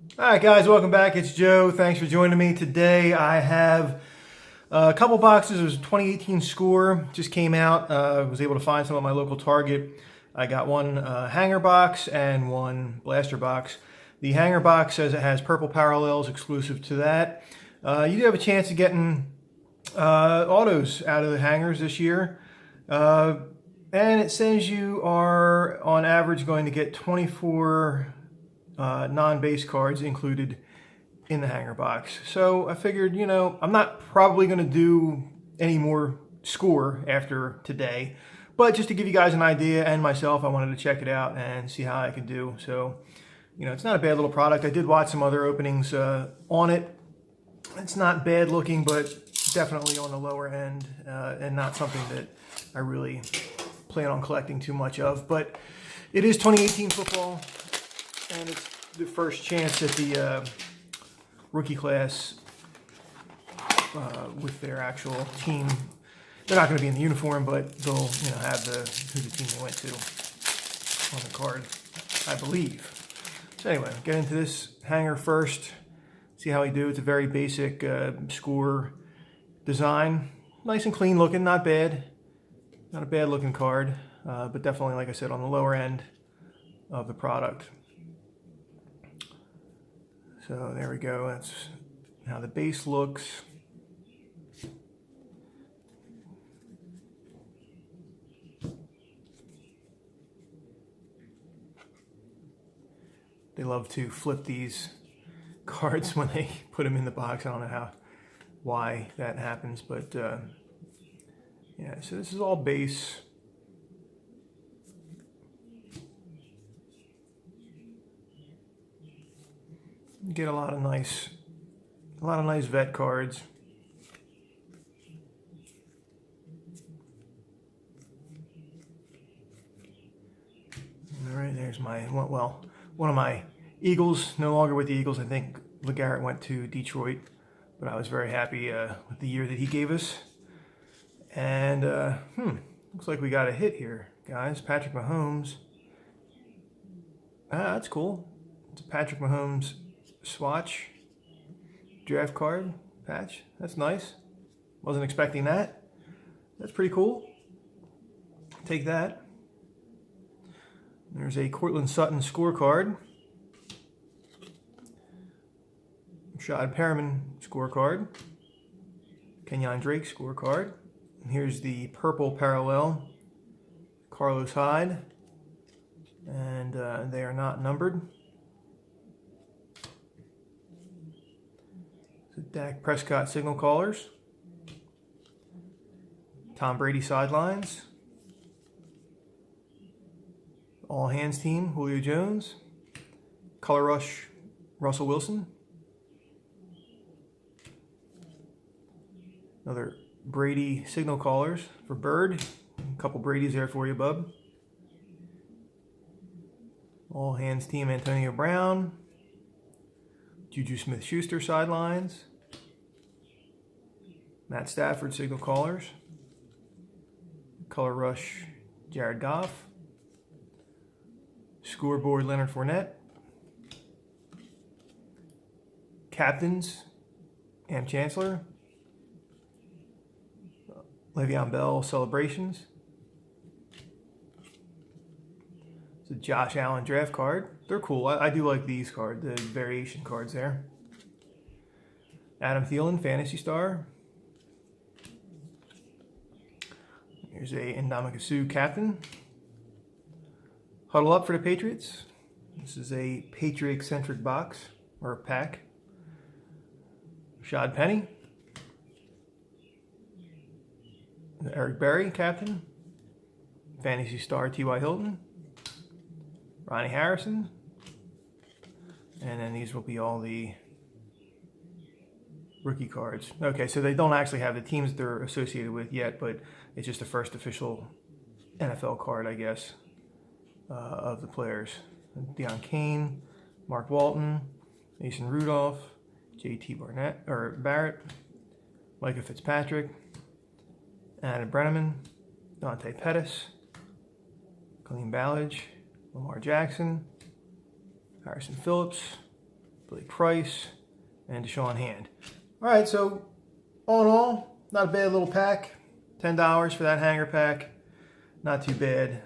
All right, guys, welcome back. It's Joe. Thanks for joining me today. I have a couple boxes. It was a 2018 score, just came out. I was able to find some at my local Target. I got one hanger box and one blaster box. The hanger box says it has purple parallels exclusive to that. You do have a chance of getting autos out of the hangers this year. And it says you are, on average, going to get 24 non-base cards included in the hanger box. So I figured, I'm not probably going to do any more score after today, but just to give you guys an idea and myself, I wanted to check it out and see how I could do. So, it's not a bad little product. I did watch some other openings on it. It's not bad looking, but definitely on the lower end and not something that I really plan on collecting too much of. But it is 2018 football, and it's the first chance at the rookie class with their actual team. They're not going to be in the uniform, but they'll have who the team they went to on the card, I believe. So anyway, get into this hanger first. See how we do. It's a very basic score design. Nice and clean looking, not bad. Not a bad looking card, but definitely, like I said, on the lower end of the product. So there we go. That's how the base looks. They love to flip these cards when they put them in the box. I don't know why that happens, but yeah, so this is all base. You get a lot of nice vet cards. All right, there's one of my Eagles, no longer with the Eagles. I think LeGarrette went to Detroit, but I was very happy with the year that he gave us. And looks like we got a hit here, guys. Patrick Mahomes. That's cool. It's a Patrick Mahomes swatch draft card patch. That's nice. Wasn't expecting that. That's pretty cool. Take that. There's a Cortland Sutton scorecard. Rashad Perriman scorecard. Kenyon Drake scorecard. And here's the purple parallel. Carlos Hyde. And they are not numbered. So Dak Prescott signal callers. Tom Brady sidelines. All hands team, Julio Jones. Color rush, Russell Wilson. Another Brady signal callers for Bird. A couple Brady's there for you, bub. All hands team, Antonio Brown. Juju Smith-Schuster sidelines. Matt Stafford signal callers. Color rush, Jared Goff. Scoreboard, Leonard Fournette. Captains, Am Chancellor. Le'Veon Bell celebrations. It's a Josh Allen draft card. They're cool. I do like these cards, the variation cards there. Adam Thielen, Fantasy Star. Here's a Ndamukong Suh captain. Huddle up for the Patriots. This is a Patriot-centric box, or pack. Rashad Penny. Eric Berry, captain. Fantasy Star, T.Y. Hilton. Ronnie Harrison. And then these will be all the rookie cards. Okay, so they don't actually have the teams they're associated with yet, but it's just the first official NFL card, I guess, of the players. Deion Kane, Mark Walton, Mason Rudolph, J.T. Barrett, Micah Fitzpatrick, Adam Brenneman, Dante Pettis, Kaleem Ballage, Lamar Jackson, Harrison Phillips, Billy Price, and Deshaun Hand. All right, so all in all, not a bad little pack. $10 for that hanger pack. Not too bad.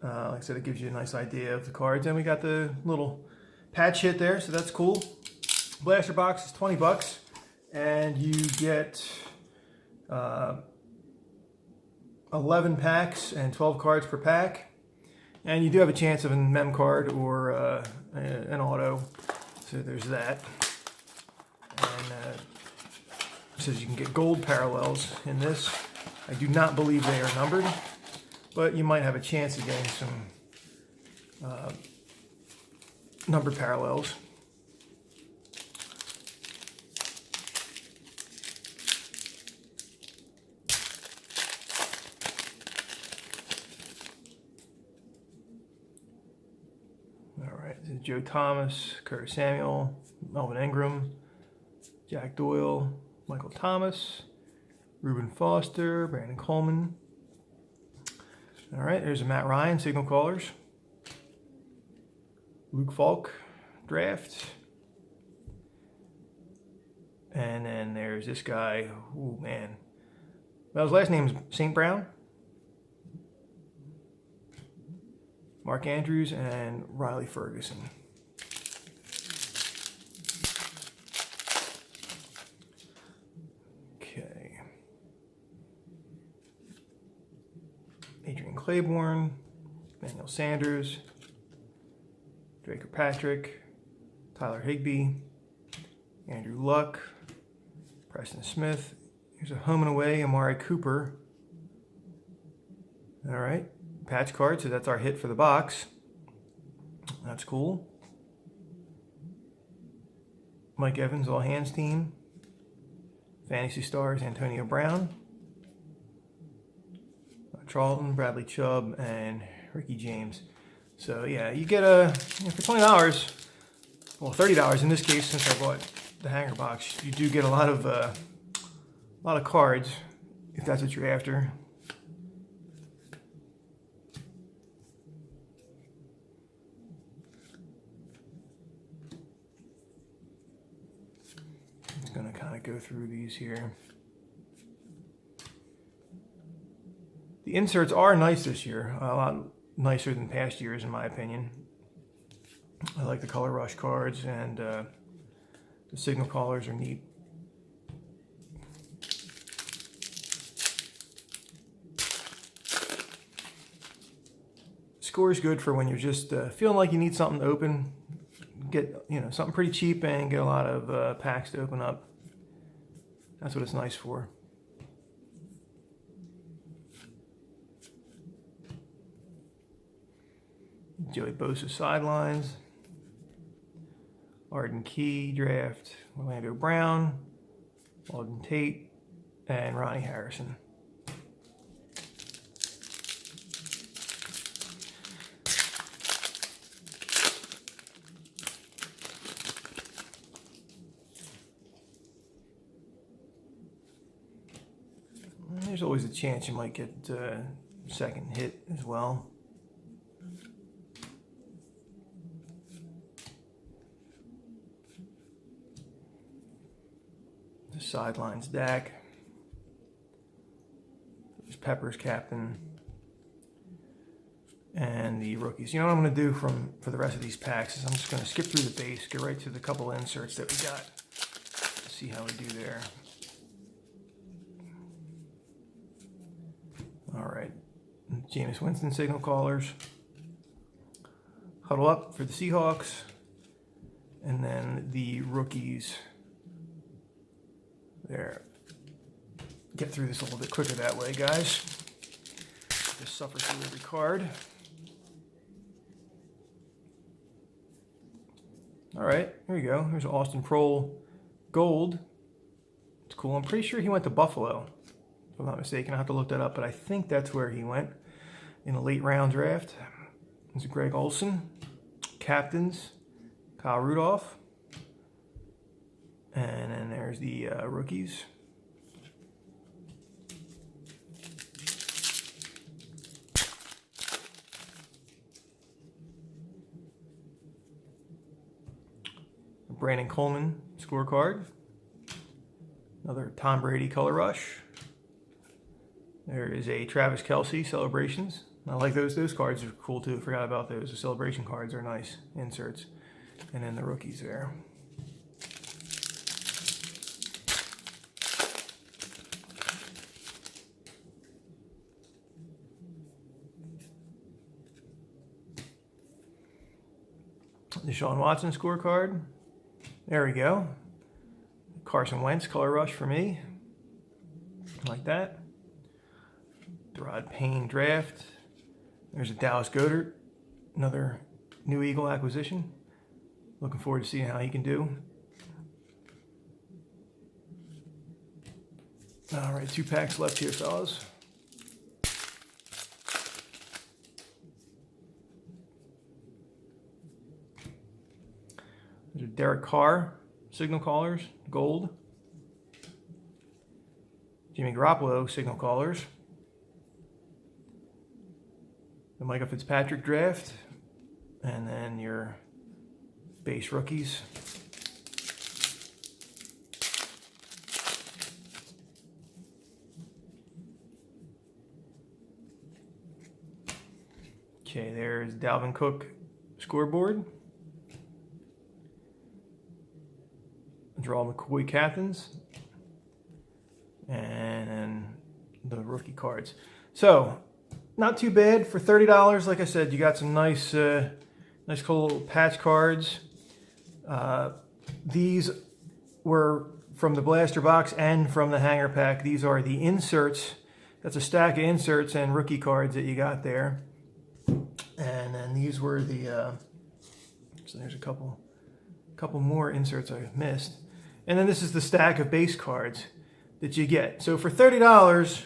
Like I said, it gives you a nice idea of the cards. And we got the little patch hit there, so that's cool. Blaster box is 20 bucks, and you get 11 packs and 12 cards per pack. And you do have a chance of a mem card or an auto, so there's that. And it says you can get gold parallels in this. I do not believe they are numbered, but you might have a chance of getting some numbered parallels. All right, this is Joe Thomas, Curtis Samuel, Melvin Ingram, Jack Doyle, Michael Thomas, Reuben Foster, Brandon Coleman. All right, there's a Matt Ryan, Signal Callers. Luke Falk, Draft. And then there's this guy, oh man. Well, his last name is St. Brown. Mark Andrews and Riley Ferguson. Okay. Adrian Claiborne, Manuel Sanders, Draker Patrick, Tyler Higbee, Andrew Luck, Preston Smith. Here's a home and away, Amari Cooper. All right, patch card, so that's our hit for the box. That's cool. Mike Evans, all hands team. Fantasy Stars, Antonio Brown. Charlton, Bradley Chubb, and Ricky James. So yeah, you get for $20, well $30 in this case, since I bought the hanger box, you do get a lot of cards if that's what you're after. I'm just gonna kind of go through these here. The inserts are nice this year, a lot nicer than past years in my opinion. I like the Color Rush cards, and the Signal Callers are neat. Score is good for when you're just feeling like you need something to open, get something pretty cheap and get a lot of packs to open up. That's what it's nice for. Joey Bosa sidelines, Arden Key draft, Orlando Brown, Alden Tate, and Ronnie Harrison. There's always a chance you might get second hit as well. The sidelines Dak. There's Peppers captain. And the rookies. You know what I'm going to do for the rest of these packs is I'm just going to skip through the base, get right to the couple inserts that we got. See how we do there. All right, Jameis Winston Signal Callers. Huddle up for the Seahawks. And then the rookies there. Get through this a little bit quicker that way, guys. Just suffer through every card. All right, here we go. Here's Austin Proehl Gold. It's cool. I'm pretty sure he went to Buffalo, if I'm not mistaken. I'll have to look that up, but I think that's where he went in a late round draft. There's Greg Olsen. Captains, Kyle Rudolph. And then there's the rookies. Brandon Coleman scorecard. Another Tom Brady Color Rush. There is a Travis Kelce Celebrations. I like those. Those cards are cool too. Forgot about those. The celebration cards are nice inserts. And then the rookies there. Deshaun Watson scorecard. There we go. Carson Wentz Color Rush for me. Like that. Rod Payne draft. There's a Dallas Goedert, another New Eagle acquisition. Looking forward to seeing how he can do. All right, 2 packs left here, fellas. There's a Derek Carr signal callers, gold. Jimmy Garoppolo signal callers. The Micah Fitzpatrick draft, and then your base rookies. Okay, there's Dalvin Cook scoreboard. Draw McCoy captains, and then the rookie cards. So, not too bad for $30. Like I said, you got some nice cool little patch cards. These were from the blaster box and from the hanger pack. These are the inserts. That's a stack of inserts and rookie cards that you got there. And then these were the. So there's a couple more inserts I missed. And then this is the stack of base cards that you get. So for $30.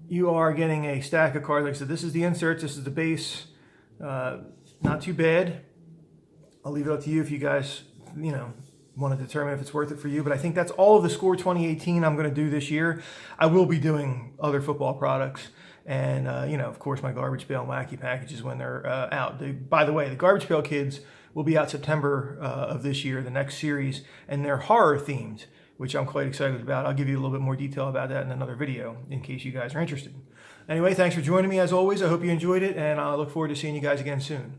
You are getting a stack of cards. Like I said, this is the inserts, this is the base. Not too bad. I'll leave it up to you if you guys, want to determine if it's worth it for you. But I think that's all of the Score 2018 I'm going to do this year. I will be doing other football products. And, of course, my Garbage Pail and Wacky packages when they're out. By the way, the Garbage Pail Kids will be out September of this year, the next series. And they're horror themed, which I'm quite excited about. I'll give you a little bit more detail about that in another video in case you guys are interested. Anyway, thanks for joining me as always. I hope you enjoyed it, and I look forward to seeing you guys again soon.